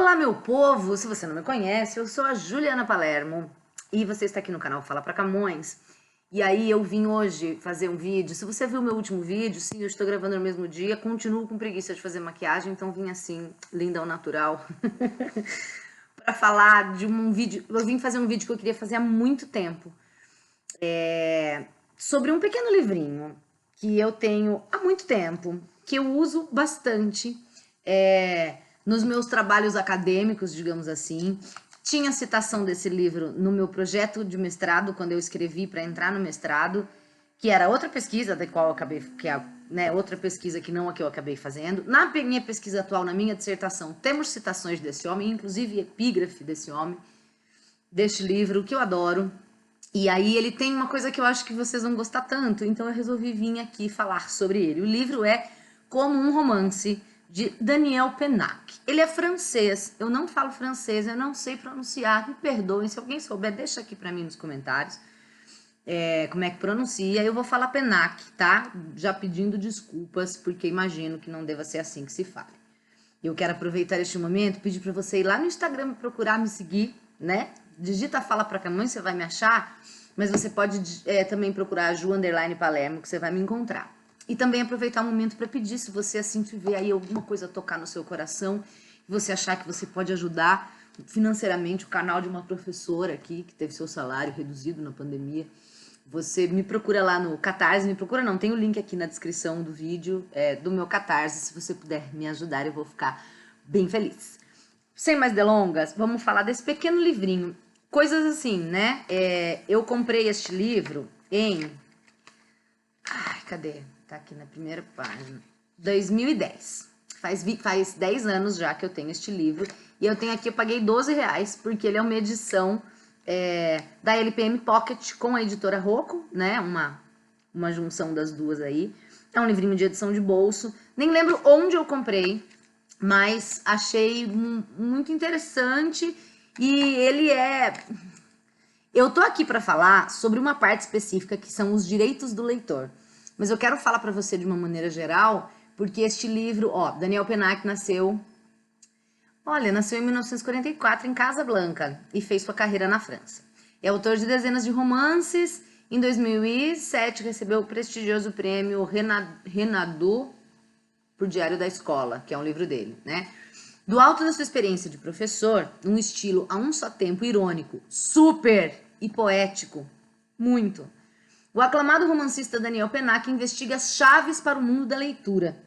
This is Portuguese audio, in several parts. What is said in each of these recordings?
Olá, meu povo! Se você não me conhece, eu sou a Juliana Palermo e você está aqui no canal Fala Pra Camões. E aí eu vim hoje fazer um vídeo. Se você viu meu último vídeo, sim, eu estou gravando no mesmo dia, continuo com preguiça de fazer maquiagem, então vim assim, linda ao natural, para falar de um vídeo. Eu vim fazer um vídeo que eu queria fazer há muito tempo, sobre um pequeno livrinho que eu tenho há muito tempo, que eu uso bastante nos meus trabalhos acadêmicos, digamos assim. Tinha citação desse livro no meu projeto de mestrado, quando eu escrevi para entrar no mestrado, que era outra pesquisa da qual eu acabei, outra pesquisa que não a que eu acabei fazendo. Na minha pesquisa atual, na minha dissertação, temos citações desse homem, inclusive epígrafe desse homem, deste livro, que eu adoro. E aí ele tem uma coisa que eu acho que vocês vão gostar tanto, então eu resolvi vir aqui falar sobre ele. O livro é Como um Romance, de Daniel Pennac. Ele é francês, eu não falo francês, eu não sei pronunciar, me perdoem, se alguém souber, deixa aqui pra mim nos comentários como é que pronuncia. Eu vou falar Pennac, tá? Já pedindo desculpas, porque imagino que não deva ser assim que se fale. Eu quero aproveitar este momento, pedir pra você ir lá no Instagram me procurar, me seguir, né? Digita Fala Pra Camões, você vai me achar, mas você pode também procurar a Ju_Palermo, que você vai me encontrar. E também aproveitar o momento para pedir, se você assim tiver aí alguma coisa tocar no seu coração, e você achar que você pode ajudar financeiramente o canal de uma professora aqui, que teve seu salário reduzido na pandemia, você me procura lá no Catarse, me procura não, tem o link aqui na descrição do vídeo, do meu Catarse, se você puder me ajudar, eu vou ficar bem feliz. Sem mais delongas, vamos falar desse pequeno livrinho. Coisas assim, né? Eu comprei este livro em... Ai, cadê? Tá aqui na primeira página. 2010. Faz 10 anos já que eu tenho este livro. E eu tenho aqui, eu paguei R$12, porque ele é uma edição da LPM Pocket com a editora Rocco, né? Uma junção das duas aí. É um livrinho de edição de bolso. Nem lembro onde eu comprei, mas achei muito interessante. E ele Eu tô aqui para falar sobre uma parte específica, que são os direitos do leitor. Mas eu quero falar para você de uma maneira geral, porque este livro, Daniel Pennac nasceu em 1944 em Casablanca e fez sua carreira na França. É autor de dezenas de romances. Em 2007 recebeu o prestigioso prêmio Renaudot por Diário da Escola, que é um livro dele, né? Do alto da sua experiência de professor, um estilo a um só tempo irônico, super e poético, muito. O aclamado romancista Daniel Pennac investiga as chaves para o mundo da leitura.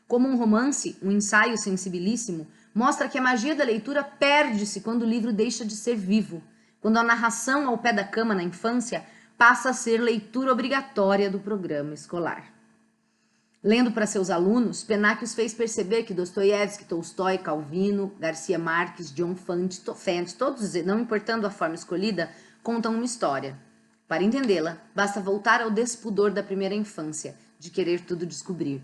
Como um romance, um ensaio sensibilíssimo, mostra que a magia da leitura perde-se quando o livro deixa de ser vivo, quando a narração ao pé da cama na infância passa a ser leitura obrigatória do programa escolar. Lendo para seus alunos, Pennac os fez perceber que Dostoiévski, Tolstói, Calvino, Garcia Marques, John Fante, todos, não importando a forma escolhida, contam uma história. Para entendê-la, basta voltar ao despudor da primeira infância, de querer tudo descobrir.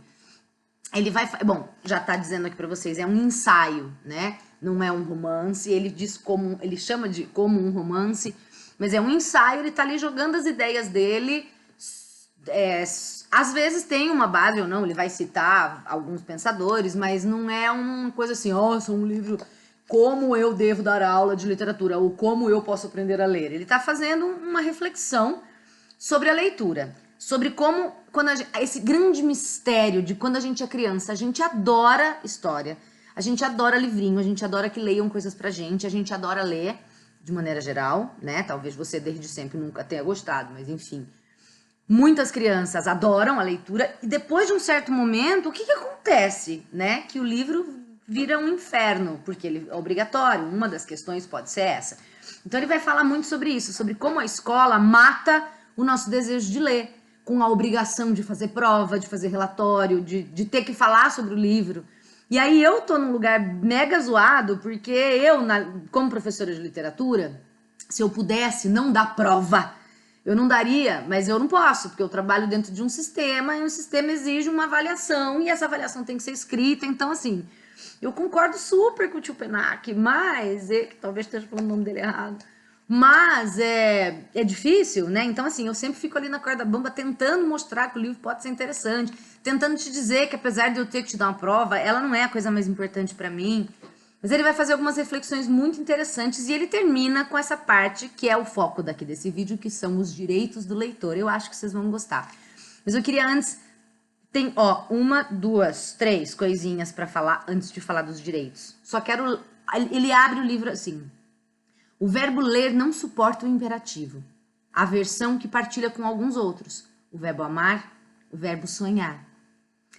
Ele vai... Bom, já está dizendo aqui para vocês, é um ensaio, né? Não é um romance, ele chama de como um romance, mas é um ensaio, ele está ali jogando as ideias dele. Às vezes tem uma base ou não, ele vai citar alguns pensadores, mas não é uma coisa assim, sou um livro... Como eu devo dar aula de literatura, ou como eu posso aprender a ler. Ele está fazendo uma reflexão sobre a leitura, sobre como, esse grande mistério de quando a gente é criança, a gente adora história, a gente adora livrinho, a gente adora que leiam coisas pra gente, a gente adora ler, de maneira geral, né? Talvez você desde sempre nunca tenha gostado, mas enfim. Muitas crianças adoram a leitura e depois de um certo momento, o que acontece, né? Que o livro vira um inferno, porque ele é obrigatório, uma das questões pode ser essa. Então ele vai falar muito sobre isso, sobre como a escola mata o nosso desejo de ler, com a obrigação de fazer prova, de fazer relatório, de ter que falar sobre o livro. E aí eu tô num lugar mega zoado, porque eu, como professora de literatura, se eu pudesse não dar prova, eu não daria, mas eu não posso, porque eu trabalho dentro de um sistema, e um sistema exige uma avaliação, e essa avaliação tem que ser escrita, então assim... Eu concordo super com o tio Pennac, mas... talvez esteja falando o nome dele errado. Mas é difícil, né? Então, assim, eu sempre fico ali na corda bamba tentando mostrar que o livro pode ser interessante. Tentando te dizer que, apesar de eu ter que te dar uma prova, ela não é a coisa mais importante pra mim. Mas ele vai fazer algumas reflexões muito interessantes e ele termina com essa parte que é o foco daqui desse vídeo, que são os direitos do leitor. Eu acho que vocês vão gostar. Mas eu queria antes... Tem, ó, 1, 2, 3 coisinhas para falar antes de falar dos direitos. Só quero... Ele abre o livro assim. O verbo ler não suporta o imperativo, a versão que partilha com alguns outros. O verbo amar, o verbo sonhar.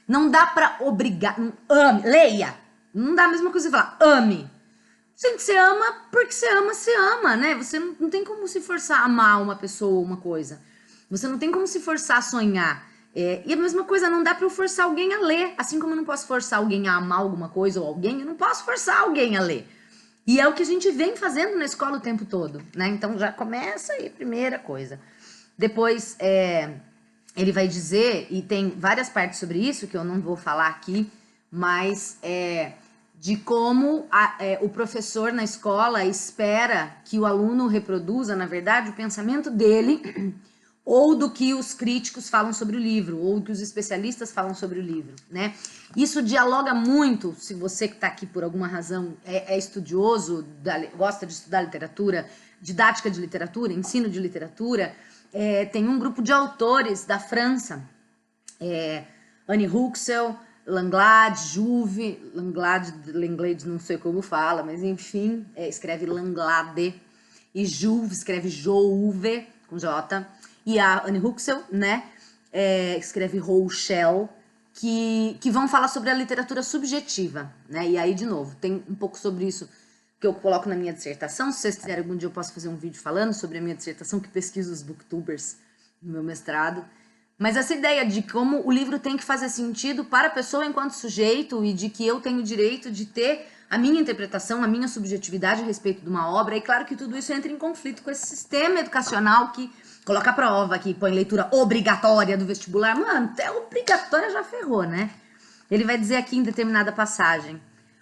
Não dá para obrigar... Ame, leia! Não dá a mesma coisa que você falar, ame. Gente, você ama porque você ama, né? Você não tem como se forçar a amar uma pessoa ou uma coisa. Você não tem como se forçar a sonhar. E a mesma coisa, não dá pra eu forçar alguém a ler. Assim como eu não posso forçar alguém a amar alguma coisa ou alguém, eu não posso forçar alguém a ler. E é o que a gente vem fazendo na escola o tempo todo, né? Então já começa aí, primeira coisa. Depois, ele vai dizer, e tem várias partes sobre isso, que eu não vou falar aqui, mas de como o professor na escola espera que o aluno reproduza, na verdade, o pensamento dele ou do que os críticos falam sobre o livro, ou do que os especialistas falam sobre o livro, né? Isso dialoga muito, se você que está aqui por alguma razão é estudioso, gosta de estudar literatura, didática de literatura, ensino de literatura, tem um grupo de autores da França, Annie Huxel, Langlade, Jouve, Langlade não sei como fala, mas enfim, escreve Langlade, e Jouve escreve Jouve, com J, e a Annie Huxel, né, escreve Rouchel, que vão falar sobre a literatura subjetiva, né, e aí, de novo, tem um pouco sobre isso que eu coloco na minha dissertação. Se vocês quiserem, algum dia eu posso fazer um vídeo falando sobre a minha dissertação, que pesquiso os booktubers no meu mestrado. Mas essa ideia de como o livro tem que fazer sentido para a pessoa enquanto sujeito e de que eu tenho o direito de ter a minha interpretação, a minha subjetividade a respeito de uma obra, e claro que tudo isso entra em conflito com esse sistema educacional que coloca a prova, que põe leitura obrigatória do vestibular. Mano, até obrigatória já ferrou, né? Ele vai dizer aqui em determinada passagem,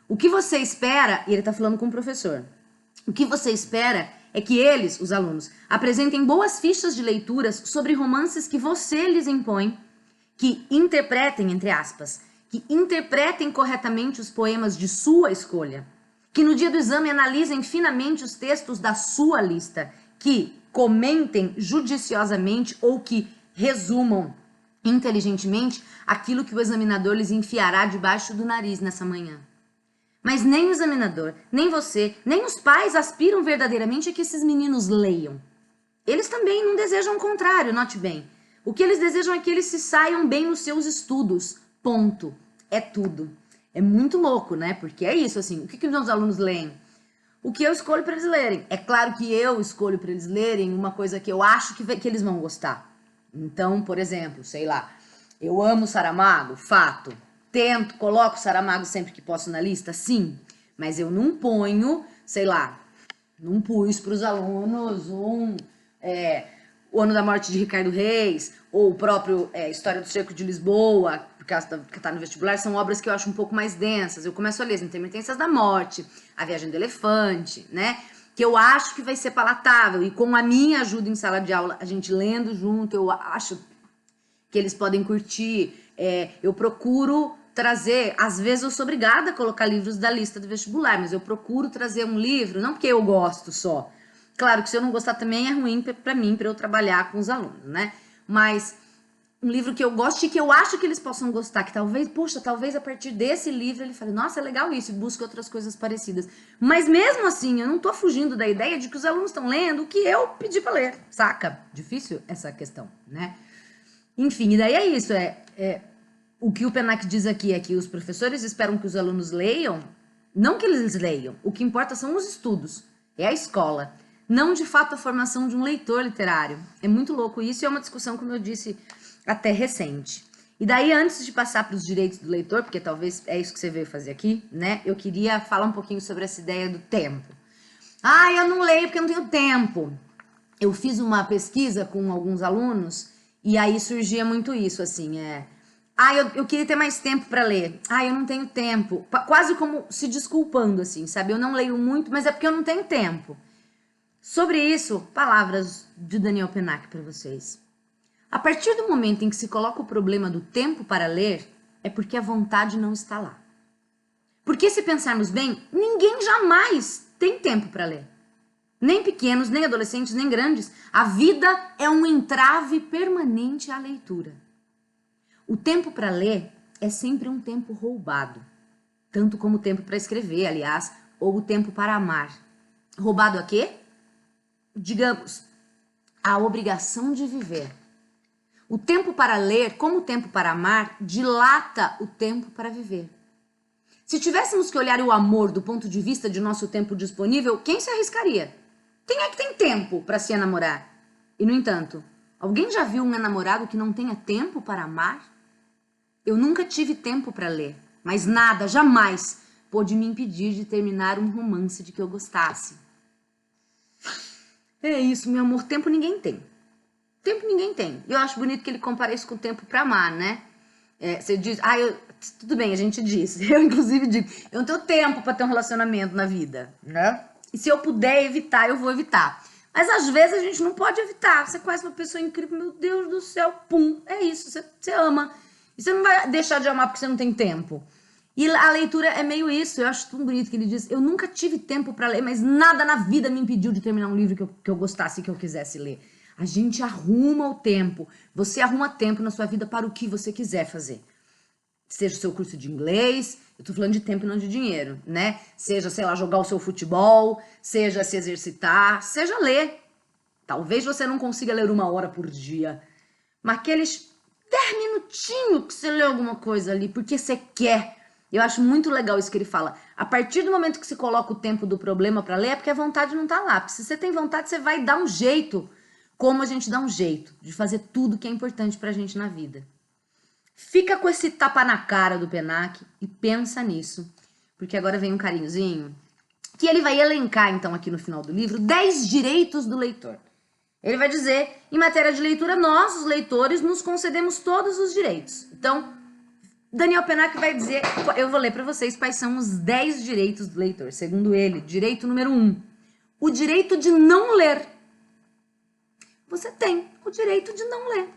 o que você espera, e ele tá falando com o professor, o que você espera é que eles, os alunos, apresentem boas fichas de leituras sobre romances que você lhes impõe, que interpretem, entre aspas, que interpretem corretamente os poemas de sua escolha, que no dia do exame analisem finamente os textos da sua lista, que comentem judiciosamente ou que resumam inteligentemente aquilo que o examinador lhes enfiará debaixo do nariz nessa manhã. Mas nem o examinador, nem você, nem os pais aspiram verdadeiramente a que esses meninos leiam. Eles também não desejam o contrário, note bem. O que eles desejam é que eles se saiam bem nos seus estudos. Ponto. É tudo. É muito louco, né? Porque é isso, assim. O que os meus alunos leem? O que eu escolho para eles lerem. É claro que eu escolho para eles lerem uma coisa que eu acho que eles vão gostar. Então, por exemplo, sei lá, eu amo Saramago, fato. Tento, coloco Saramago sempre que posso na lista, sim. Mas eu não ponho, sei lá, não pus para os alunos O Ano da Morte de Ricardo Reis, ou o próprio História do Cerco de Lisboa, por causa que está no vestibular, são obras que eu acho um pouco mais densas. Eu começo a ler As Intermitências da Morte, A Viagem do Elefante, né? Que eu acho que vai ser palatável. E com a minha ajuda em sala de aula, a gente lendo junto, eu acho que eles podem curtir. Eu procuro trazer, às vezes eu sou obrigada a colocar livros da lista do vestibular, mas eu procuro trazer um livro, não porque eu gosto só. Claro que se eu não gostar também é ruim para mim, para eu trabalhar com os alunos, né? Mas um livro que eu gosto e que eu acho que eles possam gostar, que talvez a partir desse livro ele fale, nossa, é legal isso, e busque outras coisas parecidas. Mas mesmo assim, eu não tô fugindo da ideia de que os alunos estão lendo o que eu pedi para ler, saca? Difícil essa questão, né? Enfim, e daí é isso, o que o Pennac diz aqui é que os professores esperam que os alunos leiam, não que eles leiam, o que importa são os estudos, é a escola, não de fato a formação de um leitor literário. É muito louco isso e é uma discussão, como eu disse, até recente. E daí, antes de passar para os direitos do leitor, porque talvez é isso que você veio fazer aqui, né? Eu queria falar um pouquinho sobre essa ideia do tempo. Ah, eu não leio porque eu não tenho tempo. Eu fiz uma pesquisa com alguns alunos e aí surgia muito isso, assim, eu queria ter mais tempo para ler. Eu não tenho tempo. Quase como se desculpando, assim, sabe? Eu não leio muito, mas é porque eu não tenho tempo. Sobre isso, palavras de Daniel Pennac para vocês. A partir do momento em que se coloca o problema do tempo para ler, é porque a vontade não está lá. Porque se pensarmos bem, ninguém jamais tem tempo para ler. Nem pequenos, nem adolescentes, nem grandes. A vida é um entrave permanente à leitura. O tempo para ler é sempre um tempo roubado. Tanto como o tempo para escrever, aliás, ou o tempo para amar. Roubado a quê? Digamos, a obrigação de viver. O tempo para ler, como o tempo para amar, dilata o tempo para viver. Se tivéssemos que olhar o amor do ponto de vista de nosso tempo disponível, quem se arriscaria? Quem é que tem tempo para se enamorar? E, no entanto, alguém já viu um namorado que não tenha tempo para amar? Eu nunca tive tempo para ler, mas nada, jamais, pôde me impedir de terminar um romance de que eu gostasse. É isso, meu amor, tempo ninguém tem. Tempo ninguém tem. Eu acho bonito que ele compara isso com o tempo para amar, né? Você diz, tudo bem, a gente diz. Eu, inclusive, digo, eu não tenho tempo para ter um relacionamento na vida, né? E se eu puder evitar, eu vou evitar. Mas às vezes a gente não pode evitar. Você conhece uma pessoa incrível, meu Deus do céu, pum, é isso, você ama. E você não vai deixar de amar porque você não tem tempo. E a leitura é meio isso. Eu acho tão bonito que ele diz, eu nunca tive tempo para ler, mas nada na vida me impediu de terminar um livro que eu gostasse e que eu quisesse ler. A gente arruma o tempo. Você arruma tempo na sua vida para o que você quiser fazer. Seja o seu curso de inglês, eu tô falando de tempo e não de dinheiro, né? Seja, sei lá, jogar o seu futebol, seja se exercitar, seja ler. Talvez você não consiga ler 1 hora por dia, mas aqueles 10 minutinhos que você lê alguma coisa ali, porque você quer. Eu acho muito legal isso que ele fala. A partir do momento que você coloca o tempo do problema para ler, é porque a vontade não tá lá. Porque se você tem vontade, você vai dar um jeito. Como a gente dá um jeito de fazer tudo que é importante pra gente na vida. Fica com esse tapa na cara do Penac e pensa nisso. Porque agora vem um carinhozinho. Que ele vai elencar, então, aqui no final do livro, 10 direitos do leitor. Ele vai dizer, em matéria de leitura, nós, os leitores, nos concedemos todos os direitos. Então, Daniel Penac vai dizer, eu vou ler para vocês quais são os 10 direitos do leitor. Segundo ele, direito número 1, o direito de não ler. Você tem o direito de não ler.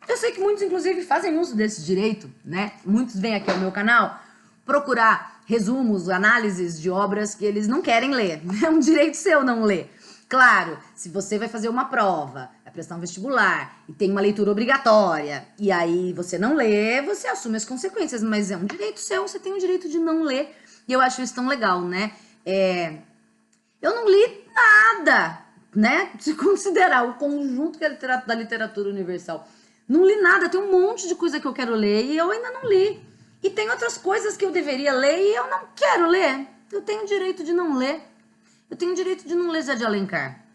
Eu sei que muitos, inclusive, fazem uso desse direito, né? Muitos vêm aqui ao meu canal procurar resumos, análises de obras que eles não querem ler. É um direito seu não ler. Claro, se você vai fazer uma prova, vai prestar um vestibular e tem uma leitura obrigatória, e aí você não lê, você assume as consequências, mas é um direito seu, você tem o direito de não ler. E eu acho isso tão legal, né? Eu não li nada, né? Se considerar o conjunto que é da literatura universal. Não li nada, tem um monte de coisa que eu quero ler e eu ainda não li. E tem outras coisas que eu deveria ler e eu não quero ler. Eu tenho o direito de não ler. Eu tenho o direito de não ler Zé de Alencar.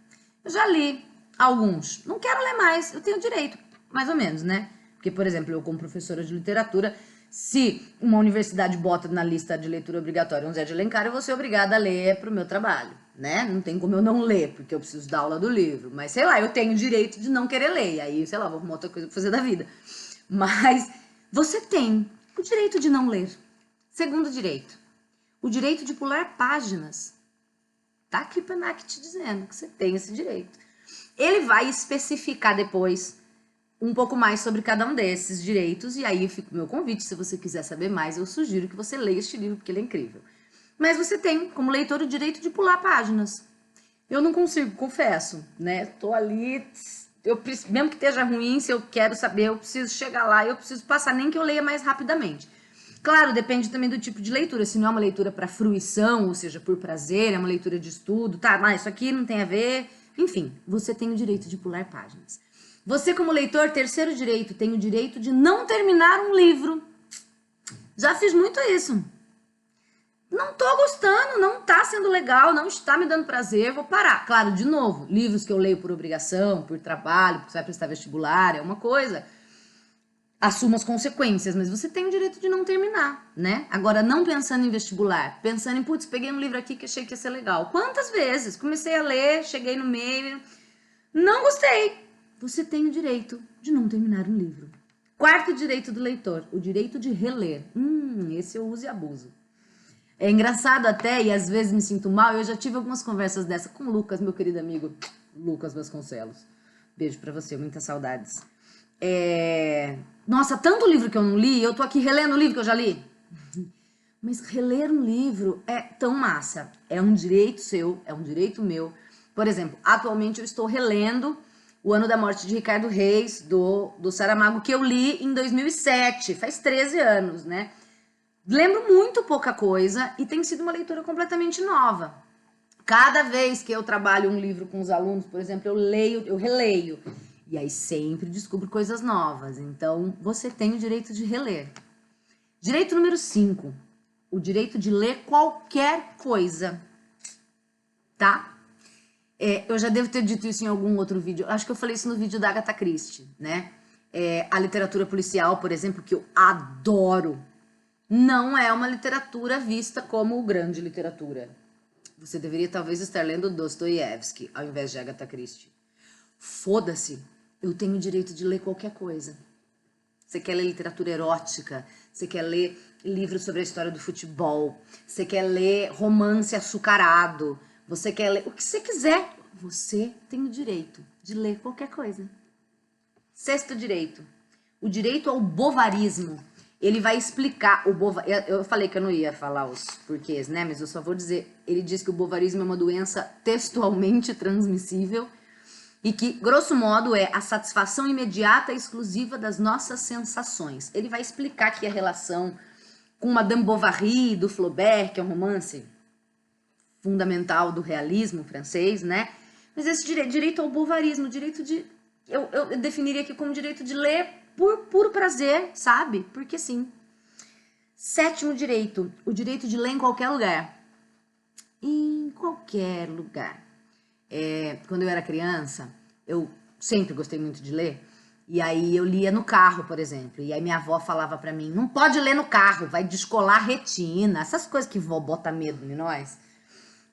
Eu já li alguns. Não quero ler mais. Eu tenho direito, mais ou menos, né? Porque, por exemplo, eu como professora de literatura, se uma universidade bota na lista de leitura obrigatória um Zé de Alencar, eu vou ser obrigada a ler para o meu trabalho, né? Não tem como eu não ler, porque eu preciso dar aula do livro. Mas, sei lá, eu tenho o direito de não querer ler. E aí, sei lá, vou arrumar outra coisa para fazer da vida. Mas você tem o direito de não ler. Segundo direito, o direito de pular páginas. Tá aqui o Penac te dizendo que você tem esse direito. Ele vai especificar depois um pouco mais sobre cada um desses direitos, e aí fica o meu convite, se você quiser saber mais, eu sugiro que você leia este livro, porque ele é incrível. Mas você tem, como leitor, o direito de pular páginas. Eu não consigo, confesso, né? Tô ali, mesmo que esteja ruim, se eu quero saber, eu preciso chegar lá, eu preciso passar, nem que eu leia mais rapidamente. Claro, depende também do tipo de leitura. Se não é uma leitura para fruição, ou seja, por prazer, é uma leitura de estudo, tá, mas isso aqui não tem a ver. Enfim, você tem o direito de pular páginas. Você, como leitor, terceiro direito, tem o direito de não terminar um livro. Já fiz muito isso. Não tô gostando, não tá sendo legal, não está me dando prazer, vou parar. Claro, de novo, livros que eu leio por obrigação, por trabalho, porque você vai prestar vestibular, é uma coisa. Assuma as consequências, mas você tem o direito de não terminar, né? Agora, não pensando em vestibular, pensando em, putz, peguei um livro aqui que achei que ia ser legal. Quantas vezes? Comecei a ler, cheguei no meio, não gostei. Você tem o direito de não terminar um livro. Quarto direito do leitor, o direito de reler. Esse eu uso e abuso. É engraçado até, e às vezes me sinto mal, eu já tive algumas conversas dessa com o Lucas, meu querido amigo, Lucas Vasconcelos. Beijo pra você, muitas saudades. Nossa, tanto livro que eu não li, eu tô aqui relendo o livro que eu já li. Mas reler um livro é tão massa. É um direito seu, é um direito meu. Por exemplo, atualmente eu estou relendo O Ano da Morte de Ricardo Reis, do Saramago, que eu li em 2007, faz 13 anos, né? Lembro muito pouca coisa e tem sido uma leitura completamente nova. Cada vez que eu trabalho um livro com os alunos, por exemplo, eu releio. E aí sempre descubro coisas novas. Então, você tem o direito de reler. Direito número 5. O direito de ler qualquer coisa. Tá? Eu já devo ter dito isso em algum outro vídeo. Acho que eu falei isso no vídeo da Agatha Christie, né? A literatura policial, por exemplo, que eu adoro, não é uma literatura vista como grande literatura. Você deveria talvez estar lendo Dostoiévski ao invés de Agatha Christie. Foda-se, eu tenho o direito de ler qualquer coisa. Você quer ler literatura erótica, você quer ler livros sobre a história do futebol, você quer ler romance açucarado, você quer ler o que você quiser. Você tem o direito de ler qualquer coisa. Sexto direito, o direito ao bovarismo. Ele vai explicar o eu falei que eu não ia falar os porquês, né? Mas eu só vou dizer, ele diz que o bovarismo é uma doença textualmente transmissível e que, grosso modo, é a satisfação imediata e exclusiva das nossas sensações. Ele vai explicar aqui a relação com Madame Bovary, do Flaubert, que é um romance fundamental do realismo francês, né? Mas esse direito ao bovarismo, direito de... Eu definiria aqui como direito de ler por puro prazer, sabe? Porque sim. Sétimo direito, o direito de ler em qualquer lugar. Em qualquer lugar. Quando eu era criança, eu sempre gostei muito de ler. E aí eu lia no carro, por exemplo. E aí minha avó falava pra mim, não pode ler no carro, vai descolar a retina. Essas coisas que vó bota medo em nós.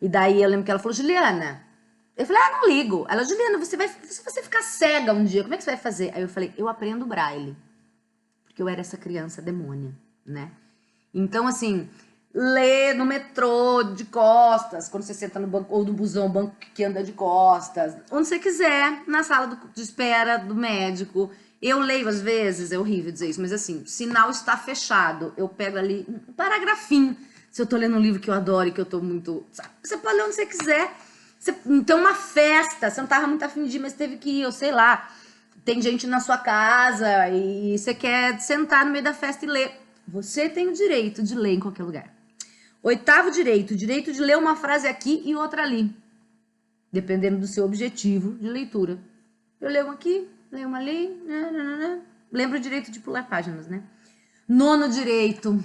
E daí eu lembro que ela falou, Juliana... Eu falei, não ligo. Ela, Juliana, se você ficar cega um dia, como é que você vai fazer? Aí eu falei, eu aprendo braille. Porque eu era essa criança demônia, né? Então, assim, ler no metrô de costas, quando você senta no banco, ou no busão, banco que anda de costas, onde você quiser, na sala de espera do médico. Eu leio às vezes, é horrível dizer isso, mas assim, sinal está fechado, eu pego ali um paragrafinho. Se eu tô lendo um livro que eu adoro e que eu tô muito... Sabe? Você pode ler onde você quiser. Então, uma festa, você não tava muito afim de ir, mas teve que ir, ou sei lá, tem gente na sua casa e você quer sentar no meio da festa e ler. Você tem o direito de ler em qualquer lugar. Oitavo direito, o direito de ler uma frase aqui e outra ali, dependendo do seu objetivo de leitura. Eu leio uma aqui, leio uma ali, lembro o direito de pular páginas, né? Nono direito,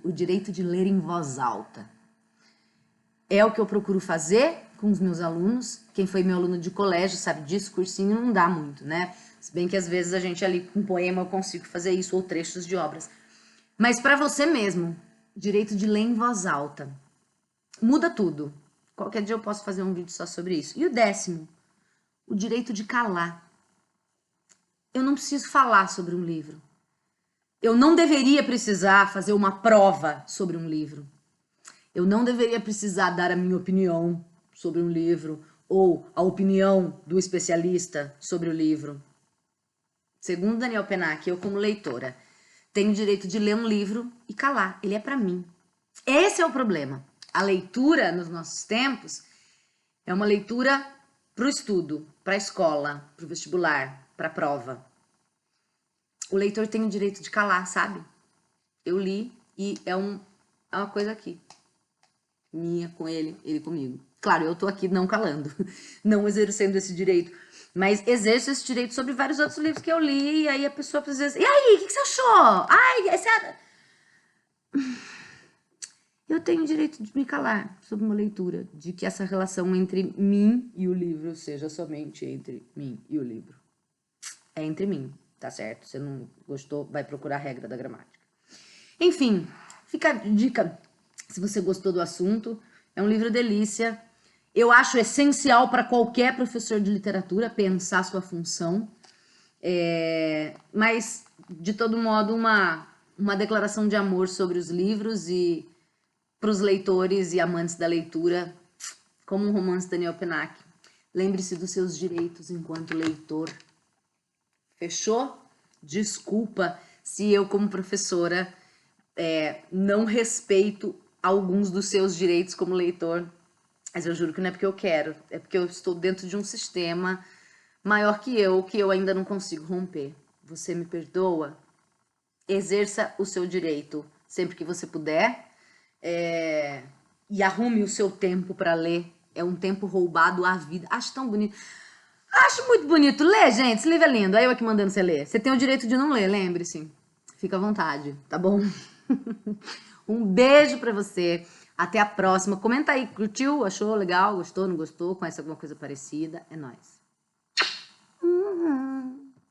o direito de ler em voz alta. É o que eu procuro fazer com os meus alunos. Quem foi meu aluno de colégio sabe disso, cursinho não dá muito, né? Se bem que às vezes a gente ali com poema eu consigo fazer isso, ou trechos de obras. Mas para você mesmo, direito de ler em voz alta. Muda tudo. Qualquer dia eu posso fazer um vídeo só sobre isso. E o 10º, o direito de calar. Eu não preciso falar sobre um livro. Eu não deveria precisar fazer uma prova sobre um livro. Eu não deveria precisar dar a minha opinião sobre um livro ou a opinião do especialista sobre o livro. Segundo Daniel Pennac, eu como leitora tenho o direito de ler um livro e calar. Ele é para mim. Esse é o problema. A leitura nos nossos tempos é uma leitura para o estudo, para a escola, para o vestibular, para a prova. O leitor tem o direito de calar, sabe? Eu li e é uma coisa aqui. Minha com ele, ele comigo. Claro, eu tô aqui não calando, não exercendo esse direito, mas exerço esse direito sobre vários outros livros que eu li, e aí a pessoa às vezes, e aí, o que você achou? Ai, eu tenho o direito de me calar sobre uma leitura, de que essa relação entre mim e o livro seja somente entre mim e o livro. É entre mim, tá certo? Se não gostou, vai procurar a regra da gramática. Enfim, fica a dica. Se você gostou do assunto, é um livro delícia. Eu acho essencial para qualquer professor de literatura pensar sua função. Mas, de todo modo, uma declaração de amor sobre os livros e para os leitores e amantes da leitura, como um romance Daniel Pennac. Lembre-se dos seus direitos enquanto leitor. Fechou? Desculpa se eu, como professora, não respeito alguns dos seus direitos como leitor, mas eu juro que não é porque eu quero, é porque eu estou dentro de um sistema maior que eu ainda não consigo romper. Você me perdoa? Exerça o seu direito sempre que você puder, e arrume o seu tempo para ler. É um tempo roubado à vida. Acho tão bonito. Acho muito bonito. Lê, gente. Esse livro é lindo. Aí eu aqui mandando você ler. Você tem o direito de não ler, lembre-se. Fica à vontade, tá bom? Um beijo pra você. Até a próxima. Comenta aí, curtiu? Achou legal? Gostou? Não gostou? Conhece alguma coisa parecida? É nóis.